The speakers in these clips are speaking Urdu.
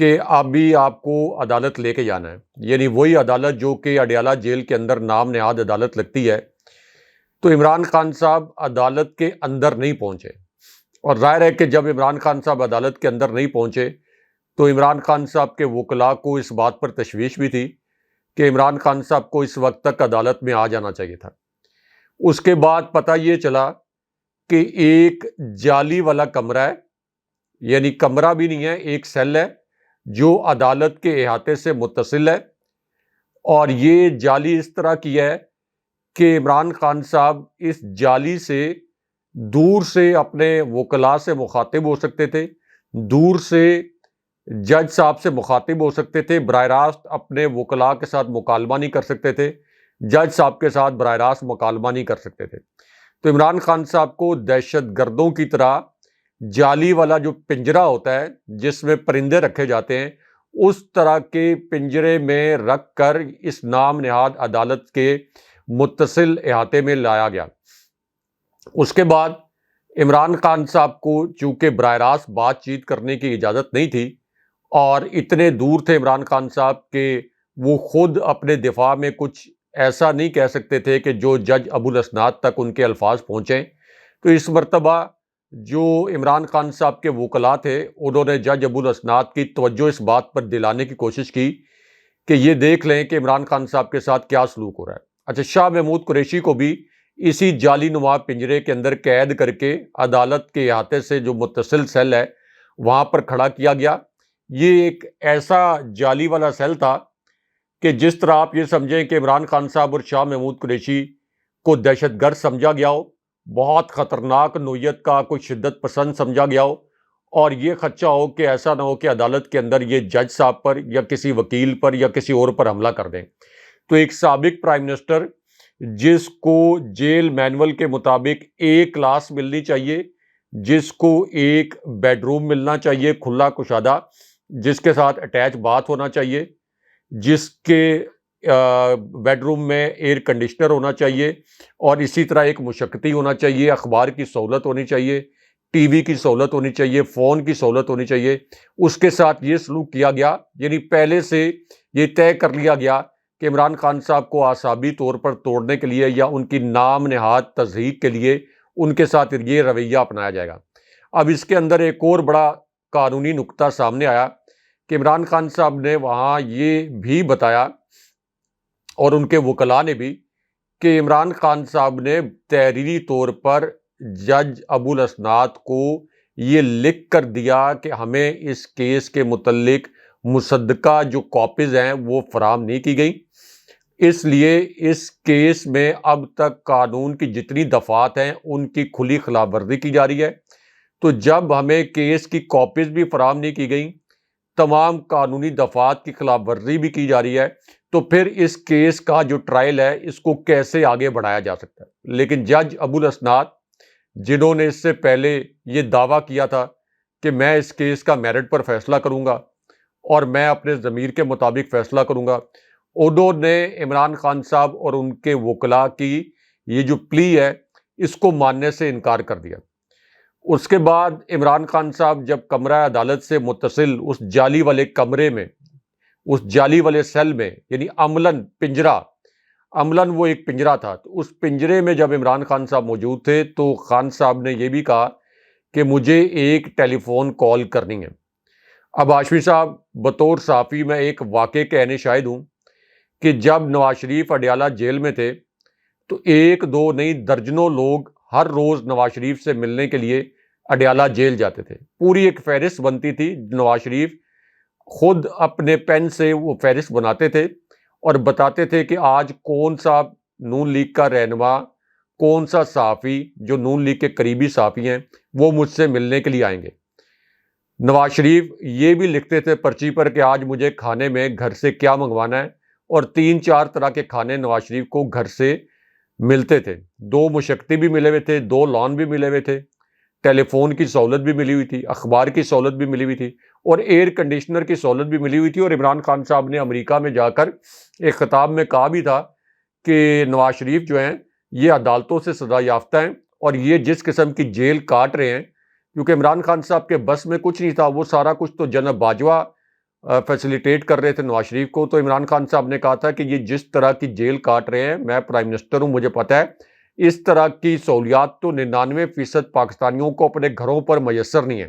کہ ابھی آپ کو عدالت لے کے جانا ہے، یعنی وہی عدالت جو کہ اڈیالہ جیل کے اندر نام نہاد عدالت لگتی ہے۔ تو عمران خان صاحب عدالت کے اندر نہیں پہنچے، اور ظاہر ہے کہ جب عمران خان صاحب عدالت کے اندر نہیں پہنچے تو عمران خان صاحب کے وکلاء کو اس بات پر تشویش بھی تھی کہ عمران خان صاحب کو اس وقت تک عدالت میں آ جانا چاہیے تھا۔ اس کے بعد پتہ یہ چلا کہ ایک جعلی والا کمرہ ہے، یعنی کمرہ بھی نہیں ہے، ایک سیل ہے جو عدالت کے احاطے سے متصل ہے، اور یہ جعلی اس طرح کی ہے کہ عمران خان صاحب اس جعلی سے دور سے اپنے وکلاء سے مخاطب ہو سکتے تھے، دور سے جج صاحب سے مخاطب ہو سکتے تھے، براہ راست اپنے وکلاء کے ساتھ مکالمہ نہیں کر سکتے تھے، جج صاحب کے ساتھ براہ راست مکالمہ نہیں کر سکتے تھے۔ تو عمران خان صاحب کو دہشت گردوں کی طرح جعلی والا جو پنجرہ ہوتا ہے جس میں پرندے رکھے جاتے ہیں، اس طرح کے پنجرے میں رکھ کر اس نام نہاد عدالت کے متصل احاطے میں لایا گیا۔ اس کے بعد عمران خان صاحب کو چونکہ براہ راست بات چیت کرنے کی اجازت نہیں تھی، اور اتنے دور تھے عمران خان صاحب کہ وہ خود اپنے دفاع میں کچھ ایسا نہیں کہہ سکتے تھے کہ جو جج ابوالاسناد تک ان کے الفاظ پہنچیں، تو اس مرتبہ جو عمران خان صاحب کے وکلاء تھے انہوں نے جج ابوالاسناد کی توجہ اس بات پر دلانے کی کوشش کی کہ یہ دیکھ لیں کہ عمران خان صاحب کے ساتھ کیا سلوک ہو رہا ہے۔ اچھا، شاہ محمود قریشی کو بھی اسی جعلی نما پنجرے کے اندر قید کر کے عدالت کے احاطے سے جو متصل سیل ہے وہاں پر کھڑا کیا گیا۔ یہ ایک ایسا جعلی والا سیل تھا کہ جس طرح آپ یہ سمجھیں کہ عمران خان صاحب اور شاہ محمود قریشی کو دہشت گرد سمجھا گیا ہو، بہت خطرناک نوعیت کا کوئی شدت پسند سمجھا گیا ہو، اور یہ خدشہ ہو کہ ایسا نہ ہو کہ عدالت کے اندر یہ جج صاحب پر یا کسی وکیل پر یا کسی اور پر حملہ کر دیں۔ تو ایک سابق پرائم منسٹر جس کو جیل مینول کے مطابق ایک کلاس ملنی چاہیے، جس کو ایک بیڈ روم ملنا چاہیے کھلا کشادہ، جس کے ساتھ اٹیچ باتھ ہونا چاہیے، جس کے بیڈ روم میں ایئر کنڈیشنر ہونا چاہیے، اور اسی طرح ایک مشقتی ہونا چاہیے، اخبار کی سہولت ہونی چاہیے، ٹی وی کی سہولت ہونی چاہیے، فون کی سہولت ہونی چاہیے، اس کے ساتھ یہ سلوک کیا گیا۔ یعنی پہلے سے یہ طے کر لیا گیا کہ عمران خان صاحب کو اعصابی طور پر توڑنے کے لیے یا ان کی نام نہاد تضحیک کے لیے ان کے ساتھ یہ رویہ اپنایا جائے گا۔ اب اس کے اندر ایک اور بڑا قانونی نکتہ سامنے آیا کہ عمران خان صاحب نے وہاں یہ بھی بتایا، اور ان کے وکلاء نے بھی، کہ عمران خان صاحب نے تحریری طور پر جج ابوالاسناد کو یہ لکھ کر دیا کہ ہمیں اس کیس کے متعلق مصدقہ جو کاپیز ہیں وہ فراہم نہیں کی گئی، اس لیے اس کیس میں اب تک قانون کی جتنی دفعات ہیں ان کی کھلی خلاف ورزی کی جا رہی ہے۔ تو جب ہمیں کیس کی کاپیز بھی فراہم نہیں کی گئیں، تمام قانونی دفعات کی خلاف ورزی بھی کی جا رہی ہے، تو پھر اس کیس کا جو ٹرائل ہے اس کو کیسے آگے بڑھایا جا سکتا ہے۔ لیکن جج ابوالاسناد، جنہوں نے اس سے پہلے یہ دعویٰ کیا تھا کہ میں اس کیس کا میرٹ پر فیصلہ کروں گا اور میں اپنے ضمیر کے مطابق فیصلہ کروں گا، انہوں نے عمران خان صاحب اور ان کے وکلاء کی یہ جو پلی ہے اس کو ماننے سے انکار کر دیا۔ اس کے بعد عمران خان صاحب جب کمرہ عدالت سے متصل اس جعلی والے کمرے میں، اس جعلی والے سیل میں، یعنی عملاً پنجرہ، عملاً وہ ایک پنجرہ تھا، تو اس پنجرے میں جب عمران خان صاحب موجود تھے تو خان صاحب نے یہ بھی کہا کہ مجھے ایک ٹیلی فون کال کرنی ہے۔ اب ہاشمی صاحب، بطور صحافی میں ایک واقعے کے عین شاہد ہوں کہ جب نواز شریف اڈیالہ جیل میں تھے تو ایک دو نہیں درجنوں لوگ ہر روز نواز شریف سے ملنے کے لیے اڈیالہ جیل جاتے تھے۔ پوری ایک فہرست بنتی تھی، نواز شریف خود اپنے پین سے وہ فہرست بناتے تھے اور بتاتے تھے کہ آج کون سا نون لیگ کا رہنما، کون سا صحافی جو نون لیگ کے قریبی صحافی ہیں وہ مجھ سے ملنے کے لیے آئیں گے۔ نواز شریف یہ بھی لکھتے تھے پرچی پر کہ آج مجھے کھانے میں گھر سے کیا منگوانا ہے، اور 3-4 طرح کے کھانے نواز شریف کو گھر سے ملتے تھے۔ 2 مشقتی بھی ملے ہوئے تھے، 2 لان بھی ملے ہوئے تھے، ٹیلی فون کی سہولت بھی ملی ہوئی تھی، اخبار کی سہولت بھی ملی ہوئی تھی، اور ایئر کنڈیشنر کی سہولت بھی ملی ہوئی تھی۔ اور عمران خان صاحب نے امریکہ میں جا کر ایک خطاب میں کہا بھی تھا کہ نواز شریف جو ہیں یہ عدالتوں سے سزا یافتہ ہیں، اور یہ جس قسم کی جیل کاٹ رہے ہیں، کیونکہ عمران خان صاحب کے بس میں کچھ نہیں تھا، وہ سارا کچھ تو جناب باجوہ فیسیلیٹیٹ کر رہے تھے نواز شریف کو، تو عمران خان صاحب نے کہا تھا کہ یہ جس طرح کی جیل کاٹ رہے ہیں، میں پرائم منسٹر ہوں، مجھے پتہ ہے اس طرح کی سہولیات تو 99% پاکستانیوں کو اپنے گھروں پر میسر نہیں ہے۔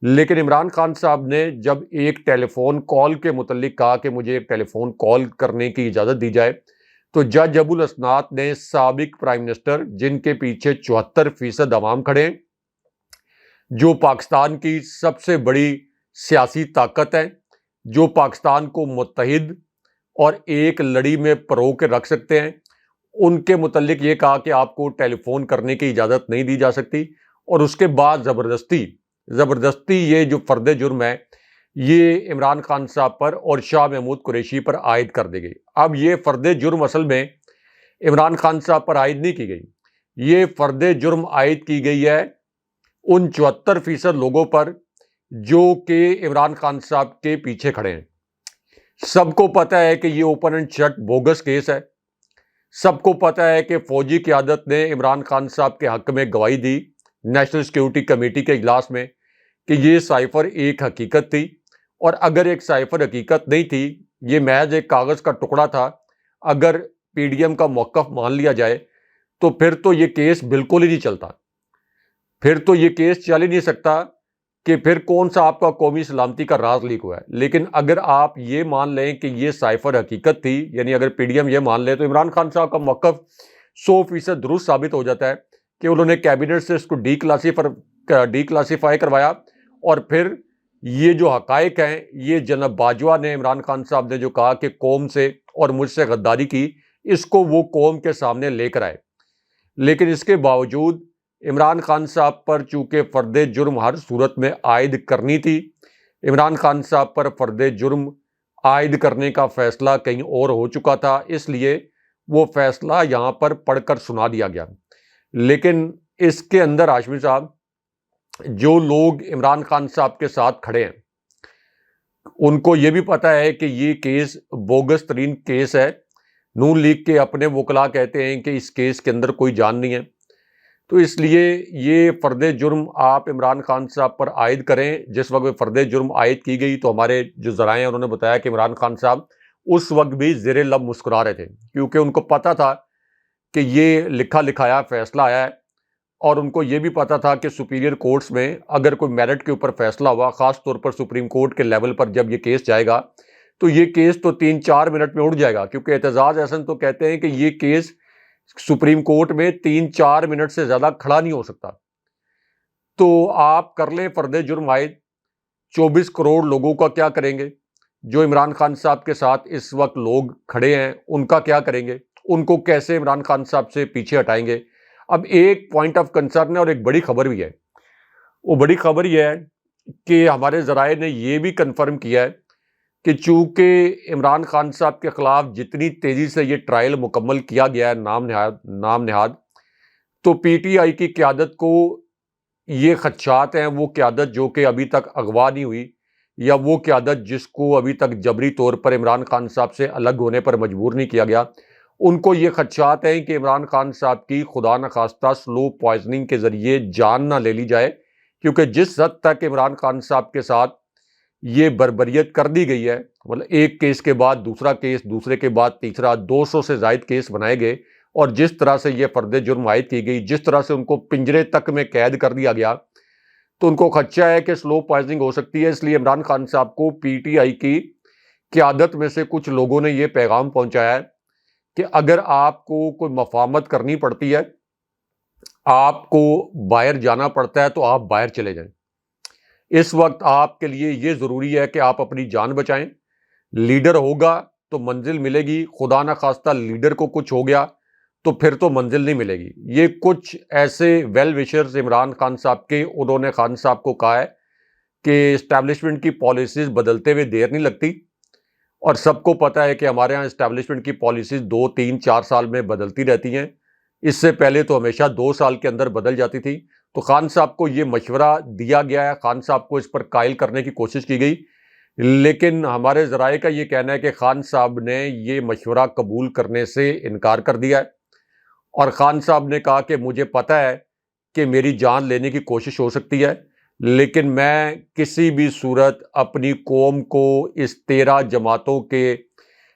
لیکن عمران خان صاحب نے جب ایک ٹیلی فون کال کے متعلق کہا کہ مجھے ایک ٹیلی فون کال کرنے کی اجازت دی جائے، تو جج ابو الاسناد نے سابق پرائم منسٹر، جن کے پیچھے 74% عوام کھڑے ہیں، جو پاکستان کی سب سے بڑی سیاسی طاقت ہے، جو پاکستان کو متحد اور ایک لڑی میں پرو کے رکھ سکتے ہیں، ان کے متعلق یہ کہا کہ آپ کو ٹیلی فون کرنے کی اجازت نہیں دی جا سکتی، اور اس کے بعد زبردستی یہ جو فرد جرم ہے یہ عمران خان صاحب پر اور شاہ محمود قریشی پر عائد کر دی گئی۔ اب یہ فرد جرم اصل میں عمران خان صاحب پر عائد نہیں کی گئی، یہ فرد جرم عائد کی گئی ہے ان 74% لوگوں پر جو کہ عمران خان صاحب کے پیچھے کھڑے ہیں۔ سب کو پتہ ہے کہ یہ open and shut bogus case ہے، سب کو پتہ ہے کہ فوجی قیادت نے عمران خان صاحب کے حق میں گواہی دی نیشنل سیکیورٹی کمیٹی کے اجلاس میں کہ یہ سائفر ایک حقیقت تھی، اور اگر ایک سائفر حقیقت نہیں تھی، یہ محض ایک کاغذ کا ٹکڑا تھا، اگر پی ڈی ایم کا موقف مان لیا جائے تو پھر تو یہ کیس بالکل ہی نہیں چلتا، پھر تو یہ کیس چل ہی نہیں سکتا کہ پھر کون سا آپ کا قومی سلامتی کا راز لیک ہوا ہے۔ لیکن اگر آپ یہ مان لیں کہ یہ سائفر حقیقت تھی، یعنی اگر پی ڈی ایم یہ مان لے، تو عمران خان صاحب کا موقف 100% درست ثابت ہو جاتا ہے کہ انہوں نے کیبنٹ سے اس کو ڈی کلاسیفائی کروایا، اور پھر یہ جو حقائق ہیں، یہ جناب باجوہ نے، عمران خان صاحب نے جو کہا کہ قوم سے اور مجھ سے غداری کی، اس کو وہ قوم کے سامنے لے کر آئے۔ لیکن اس کے باوجود عمران خان صاحب پر چونکہ فرد جرم ہر صورت میں عائد کرنی تھی، عمران خان صاحب پر فرد جرم عائد کرنے کا فیصلہ کہیں اور ہو چکا تھا، اس لیے وہ فیصلہ یہاں پر پڑھ کر سنا دیا گیا۔ لیکن اس کے اندر ہاشمی صاحب، جو لوگ عمران خان صاحب کے ساتھ کھڑے ہیں ان کو یہ بھی پتہ ہے کہ یہ کیس بوگس ترین کیس ہے۔ نون لیگ کے اپنے وکلاء کہتے ہیں کہ اس کیس کے اندر کوئی جان نہیں ہے، تو اس لیے یہ فرد جرم آپ عمران خان صاحب پر عائد کریں۔ جس وقت فرد جرم عائد کی گئی تو ہمارے جو ذرائع ہیں انہوں نے بتایا کہ عمران خان صاحب اس وقت بھی زیر لب مسکرا رہے تھے، کیونکہ ان کو پتہ تھا کہ یہ لکھا لکھایا فیصلہ آیا ہے، اور ان کو یہ بھی پتہ تھا کہ سپیریئر کورٹس میں اگر کوئی میرٹ کے اوپر فیصلہ ہوا، خاص طور پر سپریم کورٹ کے لیول پر جب یہ کیس جائے گا، تو یہ کیس تو 3-4 منٹ میں اڑ جائے گا، کیونکہ اعتزاز احسن تو کہتے ہیں کہ یہ کیس سپریم کورٹ میں 3-4 منٹ سے زیادہ کھڑا نہیں ہو سکتا۔ تو آپ کر لیں فرد جرم عائد، 24 کروڑ لوگوں کا کیا کریں گے؟ جو عمران خان صاحب کے ساتھ اس وقت لوگ کھڑے ہیں ان کا کیا کریں گے؟ ان کو کیسے عمران خان صاحب سے پیچھے ہٹائیں گے؟ اب ایک پوائنٹ آف کنسرن ہے اور ایک بڑی خبر بھی ہے۔ وہ بڑی خبر یہ ہے کہ ہمارے ذرائع نے یہ بھی کنفرم کیا ہے کہ چونکہ عمران خان صاحب کے خلاف جتنی تیزی سے یہ ٹرائل مکمل کیا گیا ہے نام نہاد، تو پی ٹی آئی کی قیادت کو یہ خدشات ہیں، وہ قیادت جو کہ ابھی تک اغوا نہیں ہوئی، یا وہ قیادت جس کو ابھی تک جبری طور پر عمران خان صاحب سے الگ ہونے پر مجبور نہیں کیا گیا، ان کو یہ خدشات ہیں کہ عمران خان صاحب کی خدا نخواستہ سلو پوائزننگ کے ذریعے جان نہ لے لی جائے، کیونکہ جس حد تک عمران خان صاحب کے ساتھ یہ بربریت کر دی گئی ہے، مطلب ایک کیس کے بعد دوسرا کیس، دوسرے کے بعد تیسرا، 200 سے زائد کیس بنائے گئے، اور جس طرح سے یہ فرد جرم عائد کی گئی، جس طرح سے ان کو پنجرے تک میں قید کر دیا گیا، تو ان کو خدشہ ہے کہ سلو پوائزننگ ہو سکتی ہے۔ اس لیے عمران خان صاحب کو پی ٹی آئی کی قیادت میں سے کچھ لوگوں نے یہ پیغام پہنچایا ہے کہ اگر آپ کو کوئی مفاہمت کرنی پڑتی ہے، آپ کو باہر جانا پڑتا ہے، تو آپ باہر چلے جائیں۔ اس وقت آپ کے لیے یہ ضروری ہے کہ آپ اپنی جان بچائیں۔ لیڈر ہوگا تو منزل ملے گی، خدا نخواستہ لیڈر کو کچھ ہو گیا تو پھر تو منزل نہیں ملے گی۔ یہ کچھ ایسے ویل وشرز عمران خان صاحب کے، انہوں نے خان صاحب کو کہا ہے کہ اسٹیبلشمنٹ کی پالیسیز بدلتے ہوئے دیر نہیں لگتی، اور سب کو پتہ ہے کہ ہمارے ہاں اسٹیبلشمنٹ کی پالیسیز 2-3-4 سال میں بدلتی رہتی ہیں، اس سے پہلے تو ہمیشہ 2 سال کے اندر بدل جاتی تھی۔ تو خان صاحب کو یہ مشورہ دیا گیا ہے، خان صاحب کو اس پر قائل کرنے کی کوشش کی گئی، لیکن ہمارے ذرائع کا یہ کہنا ہے کہ خان صاحب نے یہ مشورہ قبول کرنے سے انکار کر دیا ہے، اور خان صاحب نے کہا کہ مجھے پتہ ہے کہ میری جان لینے کی کوشش ہو سکتی ہے، لیکن میں کسی بھی صورت اپنی قوم کو اس 13 جماعتوں کے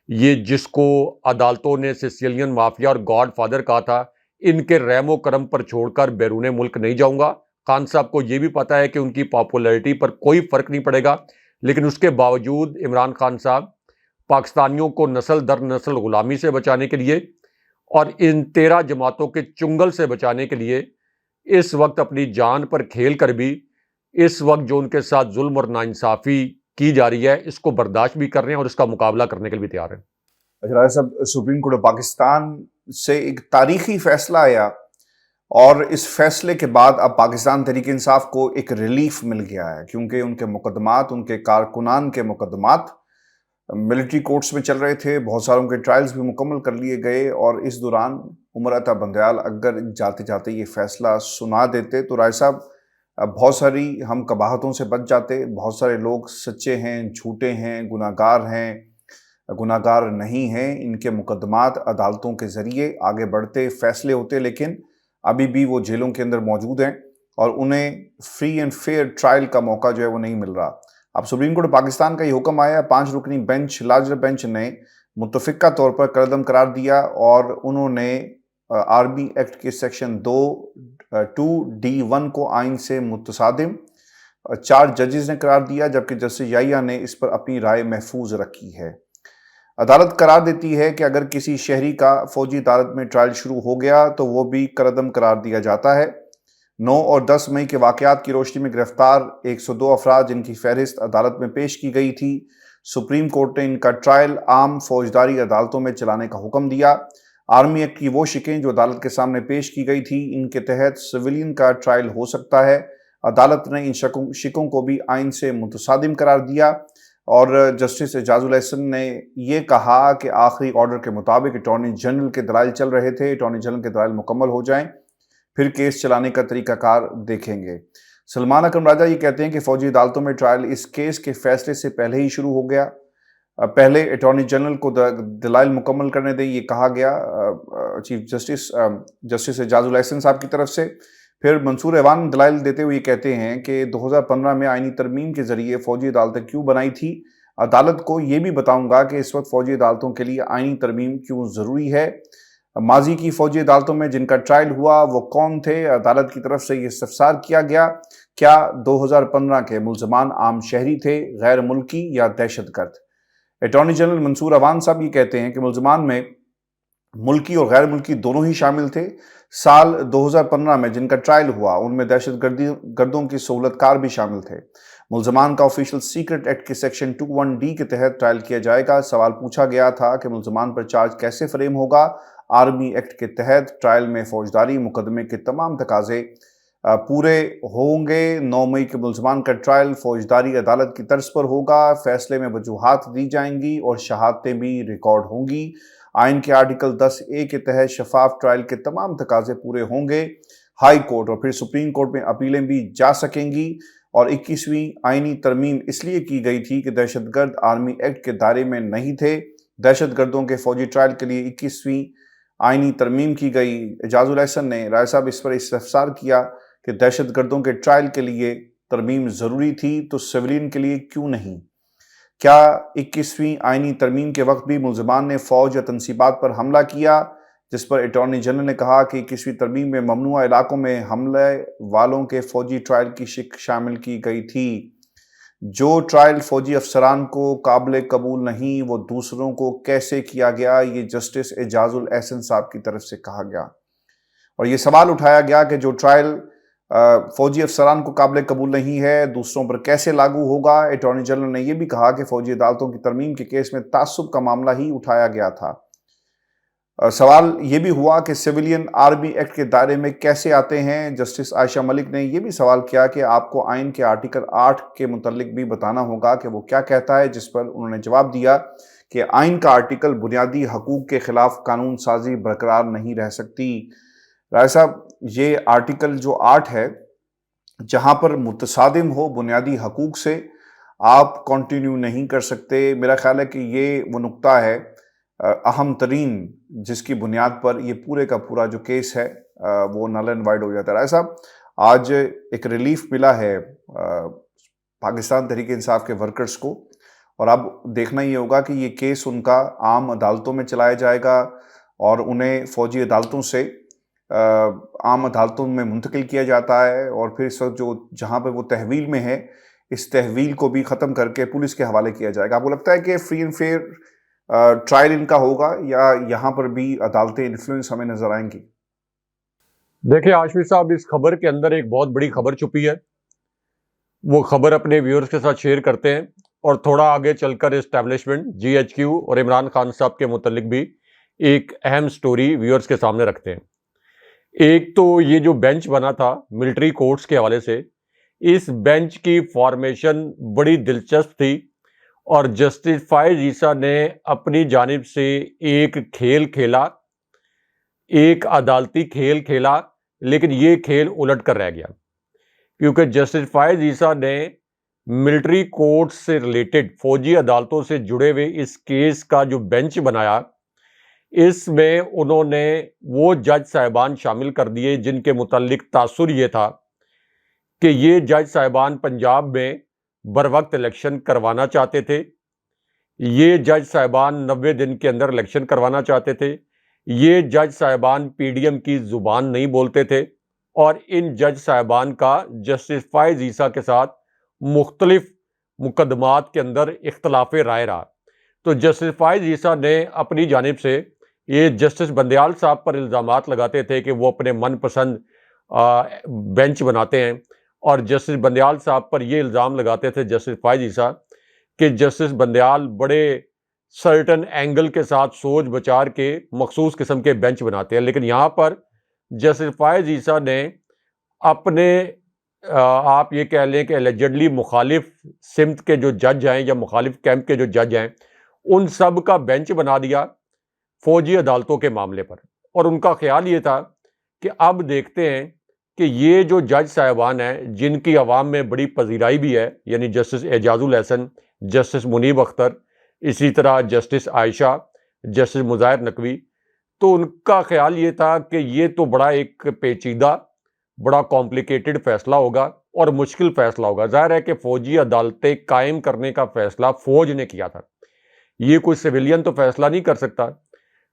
یہ جس کو عدالتوں نے سسیلین مافیا اور گاڈ فادر کہا تھا ان کے رحم و کرم پر چھوڑ کر بیرون ملک نہیں جاؤں گا۔ خان صاحب کو یہ بھی پتا ہے کہ ان کی پاپولیرٹی پر کوئی فرق نہیں پڑے گا، لیکن اس کے باوجود عمران خان صاحب پاکستانیوں کو نسل در نسل غلامی سے بچانے کے لیے اور ان 13 جماعتوں کے چنگل سے بچانے کے لیے اس وقت اپنی جان پر کھیل کر بھی اس وقت جو ان کے ساتھ ظلم اور ناانصافی کی جا رہی ہے اس کو برداشت بھی کر رہے ہیں اور اس کا مقابلہ کرنے کے لیے بھی تیار ہیں۔ اچھا راجہ صاحب، سپریم کورٹ آف پاکستان سے ایک تاریخی فیصلہ آیا اور اس فیصلے کے بعد اب پاکستان تحریک انصاف کو ایک ریلیف مل گیا ہے، کیونکہ ان کے مقدمات، ان کے کارکنان کے مقدمات ملٹری کورٹس میں چل رہے تھے، بہت ساروں کے ٹرائلز بھی مکمل کر لیے گئے، اور اس دوران عمر عطا بندیال اگر جاتے جاتے یہ فیصلہ سنا دیتے تو رائے صاحب بہت ساری ہم قباحتوں سے بچ جاتے۔ بہت سارے لوگ سچے ہیں، جھوٹے ہیں، گناہگار ہیں، گناہگار نہیں ہیں، ان کے مقدمات عدالتوں کے ذریعے آگے بڑھتے، فیصلے ہوتے، لیکن ابھی بھی وہ جیلوں کے اندر موجود ہیں اور انہیں فری اینڈ فیئر ٹرائل کا موقع جو ہے وہ نہیں مل رہا۔ اب سپریم کورٹ پاکستان کا یہ حکم آیا، 5 رکنی بینچ، لارجر بینچ نے متفقہ طور پر کالعدم قرار دیا اور انہوں نے آرمی ایکٹ کے سیکشن 2(2)(d)(1) کو آئین سے متصادم 4 ججز نے قرار دیا، جبکہ جسٹس یحییٰ نے اس پر اپنی رائے محفوظ رکھی ہے۔ عدالت قرار دیتی ہے کہ اگر کسی شہری کا فوجی عدالت میں ٹرائل شروع ہو گیا تو وہ بھی کالعدم قرار دیا جاتا ہے۔ 9 اور 10 مئی کے واقعات کی روشنی میں گرفتار 102 افراد جن کی فہرست عدالت میں پیش کی گئی تھی، سپریم کورٹ نے ان کا ٹرائل عام فوجداری عدالتوں میں چلانے کا حکم دیا۔ آرمی ایکٹ کی وہ شکیں جو عدالت کے سامنے پیش کی گئی تھی، ان کے تحت سویلین کا ٹرائل ہو سکتا ہے۔ عدالت نے ان شکوں کو بھی آئین سے متصادم قرار دیا، اور جسٹس اعجاز الاحسن نے یہ کہا کہ آخری آرڈر کے مطابق اٹارنی جنرل کے دلائل چل رہے تھے، اٹارنی جنرل کے دلائل مکمل ہو جائیں پھر کیس چلانے کا طریقہ کار دیکھیں گے۔ سلمان اکرم راجہ یہ کہتے ہیں کہ فوجی عدالتوں میں ٹرائل اس کیس کے فیصلے سے پہلے ہی شروع ہو گیا، پہلے اٹارنی جنرل کو دلائل مکمل کرنے دیں، یہ کہا گیا چیف جسٹس اعجاز الاحسن صاحب کی طرف سے۔ پھر منصور ایوان دلائل دیتے ہوئے یہ کہتے ہیں کہ 2015 میں آئینی ترمیم کے ذریعے فوجی عدالتیں کیوں بنائی تھی، عدالت کو یہ بھی بتاؤں گا کہ اس وقت فوجی عدالتوں کے لیے آئینی ترمیم کیوں ضروری ہے۔ ماضی کی فوجی عدالتوں میں جن کا ٹرائل ہوا وہ کون تھے، عدالت کی طرف سے یہ استفسار کیا گیا، کیا 2015 کے ملزمان عام شہری تھے، غیر ملکی یا دہشت گرد؟ اٹارنی جنرل منصور ایوان صاحب یہ کہتے ہیں کہ ملزمان میں ملکی اور غیر ملکی دونوں ہی شامل تھے۔ سال 2015 میں جن کا ٹرائل ہوا ان میں دہشت گردوں کی سہولت کار بھی شامل تھے۔ ملزمان کا آفیشل سیکرٹ ایکٹ کے سیکشن 2(1)(d) کے تحت ٹرائل کیا جائے گا۔ سوال پوچھا گیا تھا کہ ملزمان پر چارج کیسے فریم ہوگا۔ آرمی ایکٹ کے تحت ٹرائل میں فوجداری مقدمے کے تمام تقاضے پورے ہوں گے۔ 9 مئی کے ملزمان کا ٹرائل فوجداری عدالت کی طرز پر ہوگا، فیصلے میں وجوہات دی جائیں گی اور شہادتیں بھی ریکارڈ ہوں گی۔ آئین کے آرٹیکل 10(a) کے تحت شفاف ٹرائل کے تمام تقاضے پورے ہوں گے۔ ہائی کورٹ اور پھر سپریم کورٹ میں اپیلیں بھی جا سکیں گی، اور 21ویں آئینی ترمیم اس لیے کی گئی تھی کہ دہشت گرد آرمی ایکٹ کے دائرے میں نہیں تھے۔ دہشت گردوں کے فوجی ٹرائل کے لیے 21ویں آئینی ترمیم کی گئی۔ اعجاز الاحسن نے رائے صاحب اس پر استفسار کیا کہ دہشت گردوں کے ٹرائل کے لیے ترمیم ضروری تھی تو سویلین کے لیے کیوں نہیں؟ کیا 21ویں آئینی ترمیم کے وقت بھی ملزمان نے فوج یا تنصیبات پر حملہ کیا؟ جس پر اٹارنی جنرل نے کہا کہ 21ویں ترمیم میں ممنوعہ علاقوں میں حملے والوں کے فوجی ٹرائل کی شک شامل کی گئی تھی۔ جو ٹرائل فوجی افسران کو قابل قبول نہیں وہ دوسروں کو کیسے کیا گیا، یہ جسٹس اعجاز الاحسن صاحب کی طرف سے کہا گیا، اور یہ سوال اٹھایا گیا کہ جو ٹرائل فوجی افسران کو قابل قبول نہیں ہے دوسروں پر کیسے لاگو ہوگا۔ اٹارنی جنرل نے یہ بھی کہا کہ فوجی عدالتوں کی ترمیم کے کیس میں تعصب کا معاملہ ہی اٹھایا گیا تھا۔ سوال یہ بھی ہوا کہ سویلین آرمی ایکٹ کے دائرے میں کیسے آتے ہیں۔ جسٹس عائشہ ملک نے یہ بھی سوال کیا کہ آپ کو آئین کے آرٹیکل 8 کے متعلق بھی بتانا ہوگا کہ وہ کیا کہتا ہے، جس پر انہوں نے جواب دیا کہ آئین کا آرٹیکل بنیادی حقوق کے خلاف قانون سازی برقرار نہیں رہ سکتی۔ رائے صاحب، یہ آرٹیکل جو 8 ہے جہاں پر متصادم ہو بنیادی حقوق سے، آپ کنٹینیو نہیں کر سکتے۔ میرا خیال ہے کہ یہ وہ نقطہ ہے اہم ترین جس کی بنیاد پر یہ پورے کا پورا جو کیس ہے وہ نل اینڈ وائڈ ہو جاتا ہے۔ رائے صاحب، آج ایک ریلیف ملا ہے پاکستان تحریک انصاف کے ورکرز کو، اور اب دیکھنا یہ ہوگا کہ یہ کیس ان کا عام عدالتوں میں چلایا جائے گا اور انہیں فوجی عدالتوں سے عام عدالتوں میں منتقل کیا جاتا ہے، اور پھر اس وقت جہاں پہ وہ تحویل میں ہے اس تحویل کو بھی ختم کر کے پولیس کے حوالے کیا جائے گا۔ آپ کو لگتا ہے کہ فری اینڈ فیئر ٹرائل ان کا ہوگا یا یہاں پر بھی عدالتیں انفلوئنس ہمیں نظر آئیں گی؟ دیکھیں عاشور صاحب، اس خبر کے اندر ایک بہت بڑی خبر چھپی ہے، وہ خبر اپنے ویورز کے ساتھ شیئر کرتے ہیں، اور تھوڑا آگے چل کر اسٹیبلشمنٹ GHQ اور عمران خان صاحب کے متعلق بھی ایک اہم سٹوری ویورز کے سامنے رکھتے ہیں۔ ایک تو یہ جو بینچ بنا تھا ملٹری کورٹس کے حوالے سے، اس بینچ کی فارمیشن بڑی دلچسپ تھی، اور جسٹس فائز عیسیٰ نے اپنی جانب سے ایک کھیل کھیلا، ایک عدالتی کھیل کھیلا، لیکن یہ کھیل الٹ کر رہ گیا، کیونکہ جسٹس فائز عیسیٰ نے ملٹری کورٹ سے ریلیٹڈ فوجی عدالتوں سے جڑے ہوئے اس کیس کا جو بینچ بنایا، اس میں انہوں نے وہ جج صاحبان شامل کر دیے جن کے متعلق تاثر یہ تھا کہ یہ جج صاحبان پنجاب میں بروقت الیکشن کروانا چاہتے تھے، یہ جج صاحبان 90 دن کے اندر الیکشن کروانا چاہتے تھے، یہ جج صاحبان PDM کی زبان نہیں بولتے تھے، اور ان جج صاحبان کا جسٹس فائز عیسیٰ کے ساتھ مختلف مقدمات کے اندر اختلاف رائے رہا۔ تو جسٹس فائز عیسیٰ نے اپنی جانب سے یہ جسٹس بندیال صاحب پر الزامات لگاتے تھے کہ وہ اپنے من پسند بینچ بناتے ہیں، اور جسٹس بندیال صاحب پر یہ الزام لگاتے تھے جسٹس فائز عیسیٰ کہ جسٹس بندیال بڑے سرٹن اینگل کے ساتھ سوچ بچار کے مخصوص قسم کے بینچ بناتے ہیں۔ لیکن یہاں پر جسٹس فائز عیسیٰ نے اپنے آپ یہ کہہ لیں کہ اللیجڈلی مخالف سمت کے جو جج ہیں یا مخالف کیمپ کے جو جج ہیں، ان سب کا بینچ بنا دیا فوجی عدالتوں کے معاملے پر، اور ان کا خیال یہ تھا کہ اب دیکھتے ہیں کہ یہ جو جج صاحبان ہیں جن کی عوام میں بڑی پذیرائی بھی ہے، یعنی جسٹس اعجاز الحسن، جسٹس منیب اختر، اسی طرح جسٹس عائشہ، جسٹس مظاہر نقوی، تو ان کا خیال یہ تھا کہ یہ تو بڑا ایک پیچیدہ، بڑا کمپلیکیٹڈ فیصلہ ہوگا اور مشکل فیصلہ ہوگا۔ ظاہر ہے کہ فوجی عدالتیں قائم کرنے کا فیصلہ فوج نے کیا تھا، یہ کوئی سویلین تو فیصلہ نہیں کر سکتا،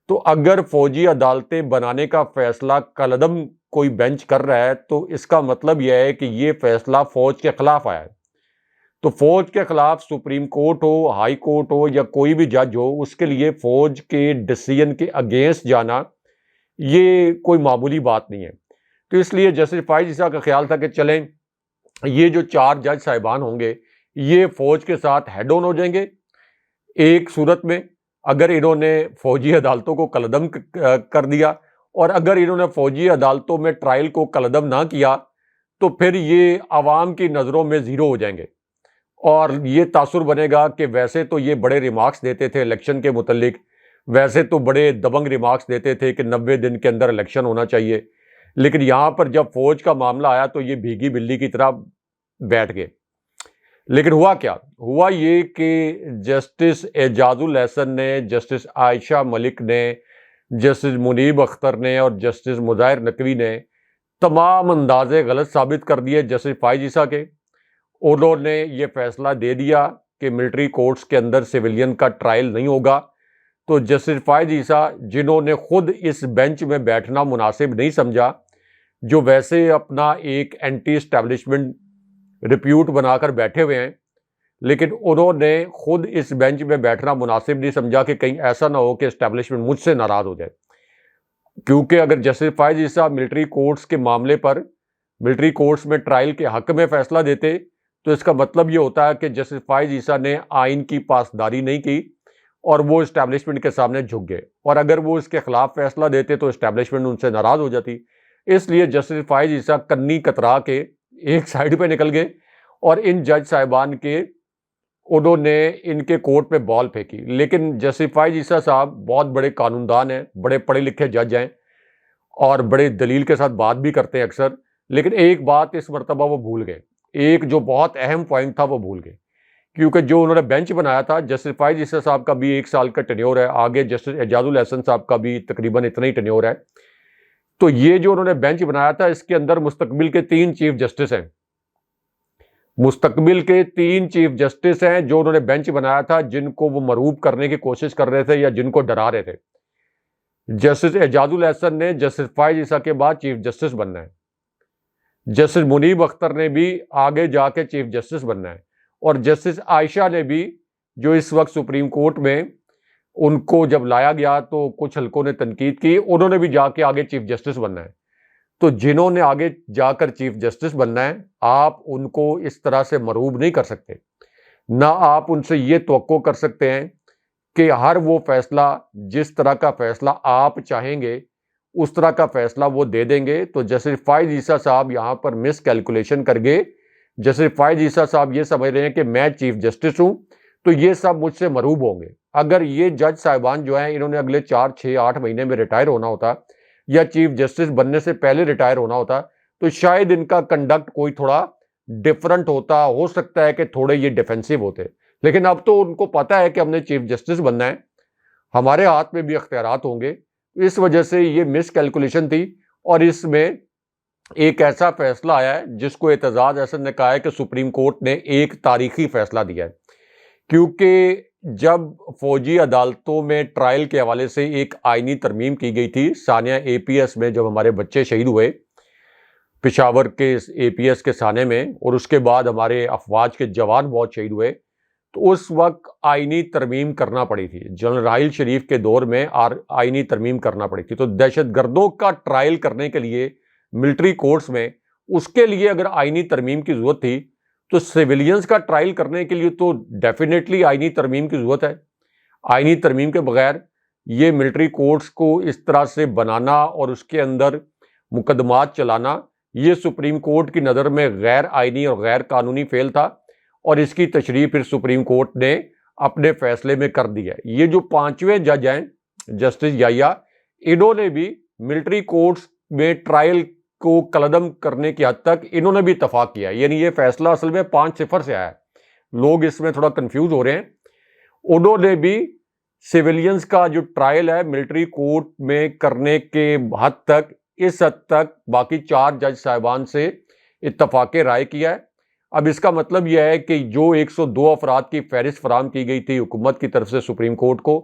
تو اگر فوجی عدالتیں بنانے کا فیصلہ کالعدم کوئی بینچ کر رہا ہے تو اس کا مطلب یہ ہے کہ یہ فیصلہ فوج کے خلاف آیا ہے۔ تو فوج کے خلاف سپریم کورٹ ہو، ہائی کورٹ ہو یا کوئی بھی جج ہو، اس کے لیے فوج کے ڈیسیژن کے اگینسٹ جانا یہ کوئی معمولی بات نہیں ہے۔ تو اس لیے جسٹس فائز عیسیٰ کا خیال تھا کہ چلیں یہ جو 4 جج صاحبان ہوں گے یہ فوج کے ساتھ ہیڈ آن ہو جائیں گے، ایک صورت میں اگر انہوں نے فوجی عدالتوں کو کالعدم کر دیا، اور اگر انہوں نے فوجی عدالتوں میں ٹرائل کو کالعدم نہ کیا تو پھر یہ عوام کی نظروں میں زیرو ہو جائیں گے، اور یہ تاثر بنے گا کہ ویسے تو یہ بڑے ریمارکس دیتے تھے الیکشن کے متعلق، ویسے تو بڑے دبنگ ریمارکس دیتے تھے کہ 90 دن کے اندر الیکشن ہونا چاہیے، لیکن یہاں پر جب فوج کا معاملہ آیا تو یہ بھیگی بلی کی طرح بیٹھ گئے۔ لیکن ہوا کیا؟ ہوا یہ کہ جسٹس اعجاز الحسن نے، جسٹس عائشہ ملک نے، جسٹس منیب اختر نے اور جسٹس مظاہر نقوی نے تمام اندازے غلط ثابت کر دیے جسٹس فائز عیسیٰ کے۔ انہوں نے یہ فیصلہ دے دیا کہ ملٹری کورٹس کے اندر سویلین کا ٹرائل نہیں ہوگا۔ تو جسٹس فائز عیسیٰ جنہوں نے خود اس بینچ میں بیٹھنا مناسب نہیں سمجھا، جو ویسے اپنا ایک اینٹی اسٹیبلشمنٹ ریپیوٹ بنا کر بیٹھے ہوئے ہیں، لیکن انہوں نے خود اس بینچ میں بیٹھنا مناسب نہیں سمجھا کہ کہیں ایسا نہ ہو کہ اسٹیبلشمنٹ مجھ سے ناراض ہو جائے، کیونکہ اگر جسٹس فائز عیسیٰ ملٹری کورٹس کے معاملے پر ملٹری کورٹس میں ٹرائل کے حق میں فیصلہ دیتے تو اس کا مطلب یہ ہوتا ہے کہ جسٹس فائز عیسیٰ نے آئین کی پاسداری نہیں کی اور وہ اسٹیبلشمنٹ کے سامنے جھک گئے، اور اگر وہ اس کے خلاف فیصلہ دیتے تو اسٹیبلشمنٹ ان سے ناراض ہو جاتی۔ اس لیے جسٹس فائز عیسیٰ کنی کترا کے ایک سائڈ پہ نکل گئے، اور ان جج صاحبان کے انہوں نے ان کے کورٹ پہ بال پھینکی۔ لیکن جسٹس فائز عیسیٰ صاحب بہت بڑے قانون دان ہیں، بڑے پڑھے لکھے جج ہیں اور بڑے دلیل کے ساتھ بات بھی کرتے ہیں اکثر، لیکن ایک بات اس مرتبہ وہ بھول گئے، ایک جو بہت اہم پوائنٹ تھا وہ بھول گئے، کیونکہ جو انہوں نے بینچ بنایا تھا، جسٹس فائز عیسیٰ صاحب کا بھی 1 سال کا ٹینیور ہے، آگے جسٹس اعجاز الحسن صاحب کا بھی تقریباً اتنا ہی ٹینیور ہے، تو یہ جو انہوں نے بینچ بنایا تھا اس کے اندر مستقبل کے 3 چیف جسٹس ہیں، مستقبل کے 3 چیف جسٹس ہیں جو انہوں نے بینچ بنایا تھا، جن کو وہ مرعوب کرنے کی کوشش کر رہے تھے یا جن کو ڈرا رہے تھے۔ جسٹس اعجاز الاحسن نے جسٹس فائز عیسیٰ کے بعد چیف جسٹس بننا ہے، جسٹس منیب اختر نے بھی آگے جا کے چیف جسٹس بننا ہے، اور جسٹس عائشہ نے بھی، جو اس وقت سپریم کورٹ میں ان کو جب لایا گیا تو کچھ حلقوں نے تنقید کی، انہوں نے بھی جا کے آگے چیف جسٹس بننا ہے۔ تو جنہوں نے آگے جا کر چیف جسٹس بننا ہے، آپ ان کو اس طرح سے مرعوب نہیں کر سکتے، نہ آپ ان سے یہ توقع کر سکتے ہیں کہ ہر وہ فیصلہ، جس طرح کا فیصلہ آپ چاہیں گے اس طرح کا فیصلہ وہ دے دیں گے۔ تو جسٹس فائز عیسیٰ صاحب یہاں پر مس کیلکولیشن کر گئے۔ جسٹس فائز عیسیٰ صاحب یہ سمجھ رہے ہیں کہ میں چیف جسٹس ہوں تو یہ سب مجھ سے مرعوب ہوں گے۔ اگر یہ جج صاحبان جو ہیں انہوں نے اگلے 4 6 8 مہینے میں ریٹائر ہونا ہوتا یا چیف جسٹس بننے سے پہلے ریٹائر ہونا ہوتا تو شاید ان کا کنڈکٹ کوئی تھوڑا ڈفرنٹ ہوتا، ہو سکتا ہے کہ تھوڑے یہ ڈیفینسو ہوتے، لیکن اب تو ان کو پتا ہے کہ ہم نے چیف جسٹس بننا ہے، ہمارے ہاتھ میں بھی اختیارات ہوں گے۔ اس وجہ سے یہ مس کیلکولیشن تھی، اور اس میں ایک ایسا فیصلہ آیا ہے جس کو اعتزاز احسن نے کہا ہے کہ سپریم کورٹ نے ایک تاریخی فیصلہ دیا ہے، کیونکہ جب فوجی عدالتوں میں ٹرائل کے حوالے سے ایک آئینی ترمیم کی گئی تھی سانیہ اے پی ایس میں، جب ہمارے بچے شہید ہوئے پشاور کے اے پی ایس کے سانے میں، اور اس کے بعد ہمارے افواج کے جوان بہت شہید ہوئے، تو اس وقت آئینی ترمیم کرنا پڑی تھی، جنرل راحیل شریف کے دور میں آئینی ترمیم کرنا پڑی تھی۔ تو دہشت گردوں کا ٹرائل کرنے کے لیے ملٹری کورٹس میں، اس کے لیے اگر آئینی ترمیم کی ضرورت تھی تو سیویلینز کا ٹرائل کرنے کے لیے تو ڈیفینیٹلی آئینی ترمیم کی ضرورت ہے۔ آئینی ترمیم کے بغیر یہ ملٹری کورٹس کو اس طرح سے بنانا اور اس کے اندر مقدمات چلانا، یہ سپریم کورٹ کی نظر میں غیر آئینی اور غیر قانونی فعل تھا، اور اس کی تشریح پھر سپریم کورٹ نے اپنے فیصلے میں کر دی ہے۔ یہ جو 5ویں جج ہیں جسٹس یحییٰ، انہوں نے بھی ملٹری کورٹس میں ٹرائل کو کلعدم کرنے کی حد تک انہوں نے بھی اتفاق کیا ہے، یعنی یہ فیصلہ اصل میں 5-0 سے آیا ہے، لوگ اس میں تھوڑا کنفیوز ہو رہے ہیں۔ انہوں نے بھی سیویلینز کا جو ٹرائل ہے ملٹری کورٹ میں کرنے کے حد تک، اس حد تک باقی 4 جج صاحبان سے اتفاق رائے کیا ہے۔ اب اس کا مطلب یہ ہے کہ جو 102 افراد کی فہرست فراہم کی گئی تھی حکومت کی طرف سے سپریم کورٹ کو،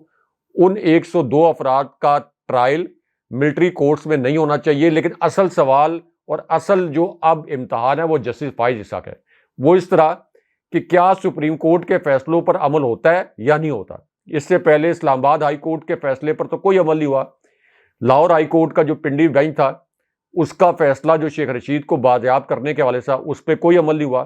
ان 102 افراد کا ٹرائل ملٹری کورٹس میں نہیں ہونا چاہیے، لیکن اصل سوال اور اصل جو اب امتحان ہے وہ جسٹس فائز عیسیٰ کا ہے، وہ اس طرح کہ کیا سپریم کورٹ کے فیصلوں پر عمل ہوتا ہے یا نہیں ہوتا۔ اس سے پہلے اسلام آباد ہائی کورٹ کے فیصلے پر تو کوئی عمل نہیں ہوا، لاہور ہائی کورٹ کا جو پنڈی بینچ تھا اس کا فیصلہ جو شیخ رشید کو بازیاب کرنے کے حوالے سے اس پہ کوئی عمل نہیں ہوا۔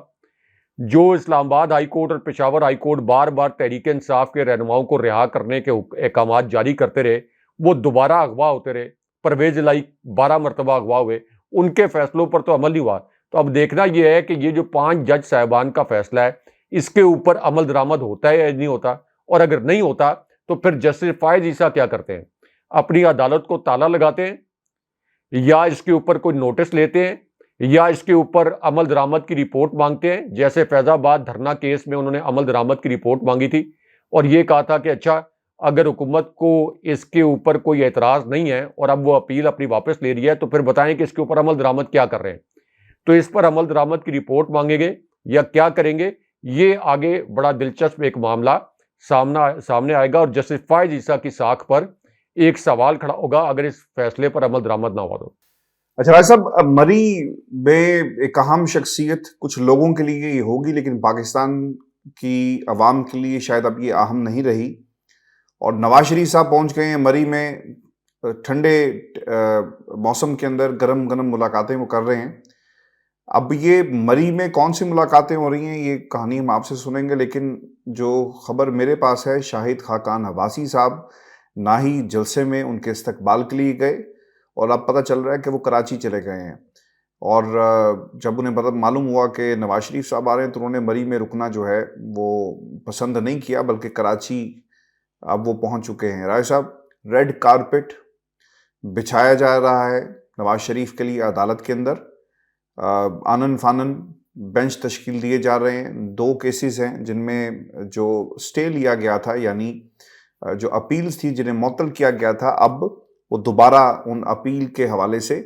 جو اسلام آباد ہائی کورٹ اور پشاور ہائی کورٹ بار بار تحریک انصاف کے رہنماؤں کو رہا کرنے کے احکامات جاری کرتے رہے، وہ دوبارہ اغوا ہوتے رہے، پرویز الہی 12 مرتبہ اغوا ہوئے، ان کے فیصلوں پر تو عمل نہیں ہوا۔ تو اب دیکھنا یہ ہے کہ یہ جو 5 جج صاحبان کا فیصلہ ہے اس کے اوپر عمل درآمد ہوتا ہے یا نہیں ہوتا، اور اگر نہیں ہوتا تو پھر جسٹس فائز عیسیٰ کیا کرتے ہیں؟ اپنی عدالت کو تالا لگاتے ہیں، یا اس کے اوپر کوئی نوٹس لیتے ہیں، یا اس کے اوپر عمل درآمد کی رپورٹ مانگتے ہیں، جیسے فیض آباد دھرنا کیس میں انہوں نے عمل درآمد کی رپورٹ مانگی تھی اور یہ کہا تھا کہ اچھا اگر حکومت کو اس کے اوپر کوئی اعتراض نہیں ہے اور اب وہ اپیل اپنی واپس لے رہی ہے تو پھر بتائیں کہ اس کے اوپر عمل درآمد کیا کر رہے ہیں۔ تو اس پر عمل درآمد کی رپورٹ مانگیں گے یا کیا کریں گے، یہ آگے بڑا دلچسپ ایک معاملہ سامنے آئے گا، اور جسٹس فائز عیسیٰ کی ساکھ پر ایک سوال کھڑا ہوگا اگر اس فیصلے پر عمل درآمد نہ ہوا تو۔ اچھا راج صاحب، مری میں ایک اہم شخصیت کچھ لوگوں کے لیے یہ ہوگی لیکن پاکستان کی عوام کے لیے شاید اب یہ اہم نہیں رہی، اور نواز شریف صاحب پہنچ گئے ہیں مری میں، ٹھنڈے موسم کے اندر گرم گرم ملاقاتیں وہ کر رہے ہیں۔ اب یہ مری میں کون سی ملاقاتیں ہو رہی ہیں یہ کہانی ہم آپ سے سنیں گے، لیکن جو خبر میرے پاس ہے شاہد خاقان حباسی صاحب نہ ہی جلسے میں ان کے استقبال کے لیے گئے، اور اب پتہ چل رہا ہے کہ وہ کراچی چلے گئے ہیں، اور جب انہیں معلوم ہوا کہ نواز شریف صاحب آ رہے ہیں تو انہوں نے مری میں رکنا جو ہے وہ پسند نہیں کیا، بلکہ کراچی اب وہ پہنچ چکے ہیں۔ راج صاحب، ریڈ کارپٹ بچھایا جا رہا ہے نواز شریف کے لیے عدالت کے اندر، آنن فانن بینچ تشکیل دیے جا رہے ہیں۔ 2 کیسز ہیں جن میں جو سٹے لیا گیا تھا، یعنی جو اپیلز تھی جنہیں معطل کیا گیا تھا، اب وہ دوبارہ ان اپیل کے حوالے سے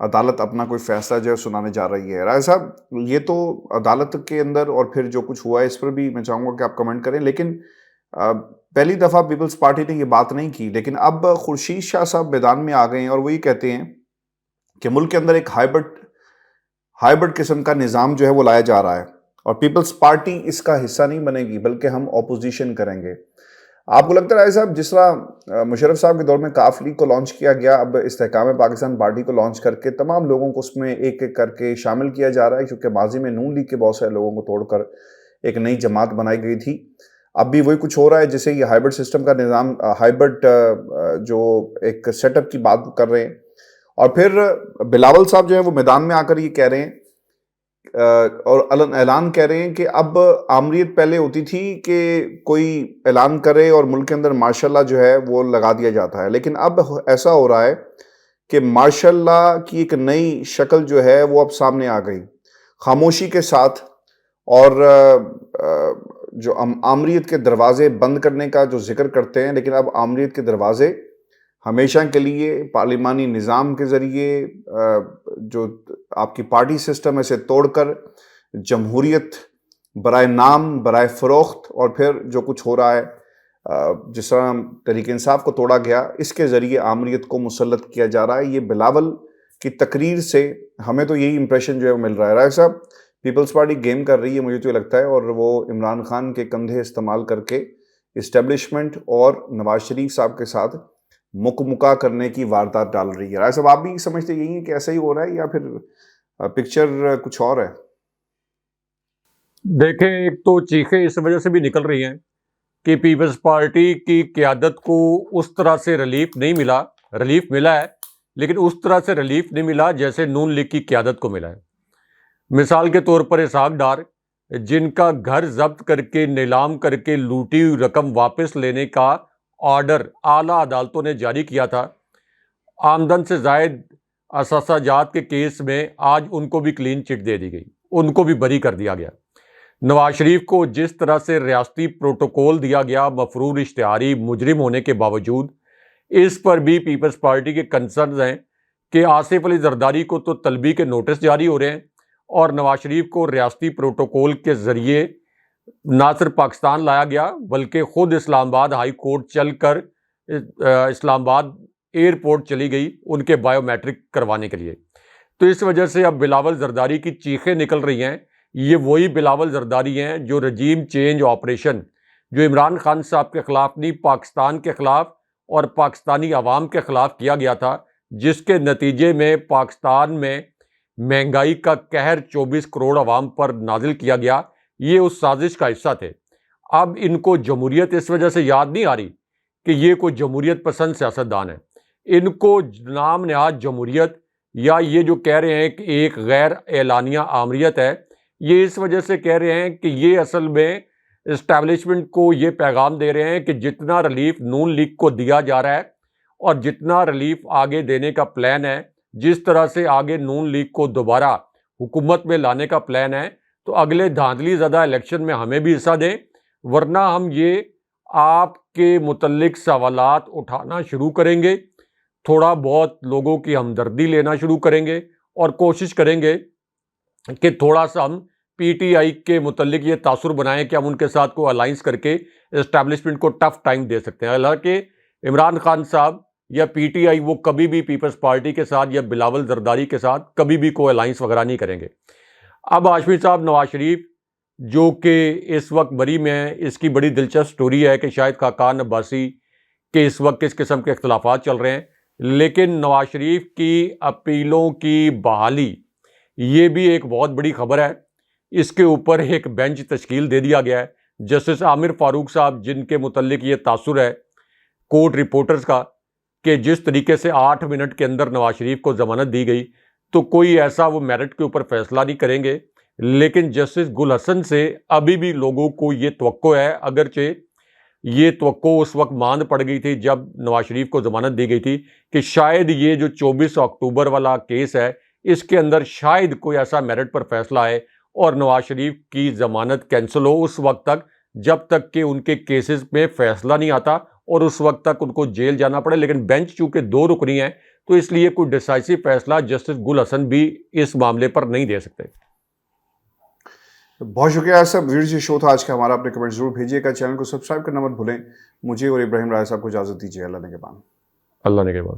عدالت اپنا کوئی فیصلہ جو ہے سنانے جا رہی ہے. راجہ صاحب یہ تو عدالت کے اندر اور پھر جو کچھ ہوا ہے اس پر بھی میں چاہوں گا کہ آپ کمنٹ کریں، لیکن پہلی دفعہ پیپلز پارٹی نے یہ بات نہیں کی، لیکن اب خورشید شاہ صاحب میدان میں آ گئے ہیں اور وہ یہ کہتے ہیں کہ ملک کے اندر ایک ہائبرڈ قسم کا نظام جو ہے وہ لایا جا رہا ہے اور پیپلز پارٹی اس کا حصہ نہیں بنے گی بلکہ ہم اپوزیشن کریں گے. آپ کو لگتا ہے راجہ صاحب جس طرح مشرف صاحب کے دور میں کاف لیگ کو لانچ کیا گیا، اب استحکام پاکستان پارٹی کو لانچ کر کے تمام لوگوں کو اس میں ایک ایک کر کے شامل کیا جا رہا ہے، کیونکہ ماضی میں نون لیگ کے بہت سارے لوگوں کو توڑ کر ایک نئی جماعت بنائی گئی تھی. اب بھی وہی کچھ ہو رہا ہے جسے یہ ہائبرڈ سسٹم کا نظام، ہائبرڈ جو ایک سیٹ اپ کی بات کر رہے ہیں. اور پھر بلاول صاحب جو ہیں وہ میدان میں آ کر یہ کہہ رہے ہیں اور اعلان کہہ رہے ہیں کہ اب آمریت پہلے ہوتی تھی کہ کوئی اعلان کرے اور ملک کے اندر مارشاء اللہ جو ہے وہ لگا دیا جاتا ہے، لیکن اب ایسا ہو رہا ہے کہ مارشاء اللہ کی ایک نئی شکل جو ہے وہ اب سامنے آ گئی، خاموشی کے ساتھ. اور جو آمریت کے دروازے بند کرنے کا جو ذکر کرتے ہیں، لیکن اب آمریت کے دروازے ہمیشہ کے لیے پارلیمانی نظام کے ذریعے جو آپ کی پارٹی سسٹم ہے اسے توڑ کر جمہوریت برائے نام، برائے فروخت، اور پھر جو کچھ ہو رہا ہے جس طرح تحریک انصاف کو توڑا گیا، اس کے ذریعے آمریت کو مسلط کیا جا رہا ہے. یہ بلاول کی تقریر سے ہمیں تو یہی امپریشن جو ہے مل رہا ہے. راجہ صاحب پیپلز پارٹی گیم کر رہی ہے، مجھے تو یہ لگتا ہے، اور وہ عمران خان کے کندھے استعمال کر کے اسٹیبلشمنٹ اور نواز شریف صاحب کے ساتھ مکا کرنے کی واردات ڈال رہی ہے. راجہ صاحب آپ بھی سمجھتے یہی ہیں کہ ایسا ہی ہو رہا ہے یا پھر پکچر کچھ اور ہے؟ دیکھیں، ایک تو چیخیں اس وجہ سے بھی نکل رہی ہیں کہ پیپلز پارٹی کی قیادت کو اس طرح سے ریلیف ملا ہے، لیکن اس طرح سے ریلیف نہیں ملا جیسے نون لیگ کی قیادت کو ملا ہے. مثال کے طور پر اسحاق ڈار، جن کا گھر ضبط کر کے نیلام کر کے لوٹی ہوئی رقم واپس لینے کا آرڈر اعلیٰ عدالتوں نے جاری کیا تھا، آمدن سے زائد اثاثہ جات کے کیس میں آج ان کو بھی کلین چٹ دے دی گئی، ان کو بھی بری کر دیا گیا. نواز شریف کو جس طرح سے ریاستی پروٹوکول دیا گیا مفرور اشتہاری مجرم ہونے کے باوجود، اس پر بھی پیپلز پارٹی کے کنسرنز ہیں کہ آصف علی زرداری کو تو طلبی کے نوٹس جاری ہو رہے ہیں اور نواز شریف کو ریاستی پروٹوکول کے ذریعے نہ صرف پاکستان لایا گیا بلکہ خود اسلام آباد ہائی کورٹ چل کر اسلام آباد ایئرپورٹ چلی گئی ان کے بائیو میٹرک کروانے کے لیے. تو اس وجہ سے اب بلاول زرداری کی چیخیں نکل رہی ہیں. یہ وہی بلاول زرداری ہیں جو رجیم چینج آپریشن جو عمران خان صاحب کے خلاف نہیں، پاکستان کے خلاف اور پاکستانی عوام کے خلاف کیا گیا تھا، جس کے نتیجے میں پاکستان میں مہنگائی کا قہر 24 کروڑ عوام پر نازل کیا گیا. یہ اس سازش کا حصہ تھے. اب ان کو جمہوریت اس وجہ سے یاد نہیں آ رہی کہ یہ کوئی جمہوریت پسند سیاستدان ہے. ان کو نام نہاد جمہوریت یا یہ جو کہہ رہے ہیں کہ ایک غیر اعلانیہ آمریت ہے، یہ اس وجہ سے کہہ رہے ہیں کہ یہ اصل میں اسٹیبلشمنٹ کو یہ پیغام دے رہے ہیں کہ جتنا ریلیف نون لیگ کو دیا جا رہا ہے اور جتنا ریلیف آگے دینے کا پلان ہے، جس طرح سے آگے نون لیگ کو دوبارہ حکومت میں لانے کا پلان ہے، تو اگلے دھاندلی زدہ الیکشن میں ہمیں بھی حصہ دیں، ورنہ ہم یہ آپ کے متعلق سوالات اٹھانا شروع کریں گے، تھوڑا بہت لوگوں کی ہمدردی لینا شروع کریں گے اور کوشش کریں گے کہ تھوڑا سا ہم پی ٹی آئی کے متعلق یہ تاثر بنائیں کہ ہم ان کے ساتھ کوئی الائنس کر کے اسٹیبلشمنٹ کو ٹف ٹائم دے سکتے ہیں. حالانکہ عمران خان صاحب یا پی ٹی آئی وہ کبھی بھی پیپلز پارٹی کے ساتھ یا بلاول زرداری کے ساتھ کبھی بھی کوئی الائنس وغیرہ نہیں کریں گے. اب ہاشمی صاحب، نواز شریف جو کہ اس وقت بری میں ہے، اس کی بڑی دلچسپ سٹوری ہے کہ شاید خاقان عباسی کے اس وقت کس قسم کے اختلافات چل رہے ہیں، لیکن نواز شریف کی اپیلوں کی بحالی یہ بھی ایک بہت بڑی خبر ہے. اس کے اوپر ایک بینچ تشکیل دے دیا گیا ہے. جسٹس عامر فاروق صاحب، جن کے متعلق یہ تاثر ہے کورٹ رپورٹرز کا کہ جس طریقے سے 8 منٹ کے اندر نواز شریف کو ضمانت دی گئی، تو کوئی ایسا وہ میرٹ کے اوپر فیصلہ نہیں کریں گے. لیکن جسٹس گل حسن سے ابھی بھی لوگوں کو یہ توقع ہے، اگرچہ یہ توقع اس وقت ماند پڑ گئی تھی جب نواز شریف کو ضمانت دی گئی تھی، کہ شاید یہ جو 24 اکتوبر والا کیس ہے اس کے اندر شاید کوئی ایسا میرٹ پر فیصلہ آئے اور نواز شریف کی ضمانت کینسل ہو اس وقت تک، جب تک کہ ان کے کیسز میں فیصلہ نہیں آتا اور اس وقت تک ان کو جیل جانا پڑے. لیکن بینچ چونکہ 2 رکنی ہے تو اس لیے کوئی ڈیسائسو فیصلہ جسٹس گل حسن بھی اس معاملے پر نہیں دے سکتے. بہت شکریہ صاحب. ویڈیو شو تھا آج کا ہمارا. اپنے کمنٹ ضرور بھیجیے گا. چینل کو سبسکرائب کرنا مت بھولیں. مجھے اور ابراہیم راجہ صاحب کو اجازت دیجیے. اللہ نگہبان. اللہ نگہبان.